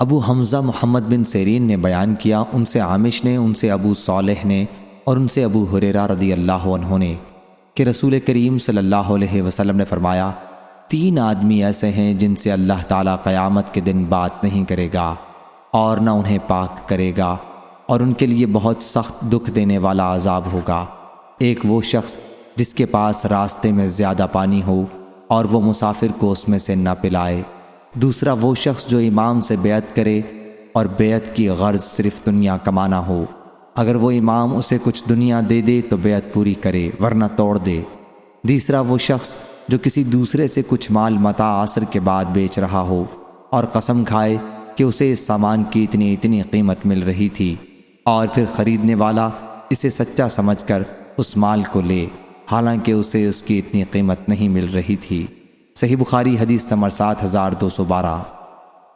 ابو حمزہ محمد بن سیرین نے بیان کیا، ان سے عامش نے، ان سے ابو صالح نے اور ان سے ابو ہریرہ رضی اللہ عنہ نے کہ رسول کریم صلی اللہ علیہ وسلم نے فرمایا، 3 آدمی ایسے ہیں جن سے اللہ تعالیٰ قیامت کے دن بات نہیں کرے گا اور نہ انہیں پاک کرے گا، اور ان کے لیے بہت سخت دکھ دینے والا عذاب ہوگا۔ ایک وہ شخص جس کے پاس راستے میں زیادہ پانی ہو اور وہ مسافر کو اس میں سے نہ پلائے۔ دوسرا وہ شخص جو امام سے بیعت کرے اور بیعت کی غرض صرف دنیا کمانا ہو، اگر وہ امام اسے کچھ دنیا دے دے تو بیعت پوری کرے ورنہ توڑ دے۔ تیسرا وہ شخص جو کسی دوسرے سے کچھ مال متاع عصر کے بعد بیچ رہا ہو اور قسم کھائے کہ اسے اس سامان کی اتنی قیمت مل رہی تھی، اور پھر خریدنے والا اسے سچا سمجھ کر اس مال کو لے حالانکہ اسے اس کی اتنی قیمت نہیں مل رہی تھی۔ صحیح بخاری حدیث نمبر 7212۔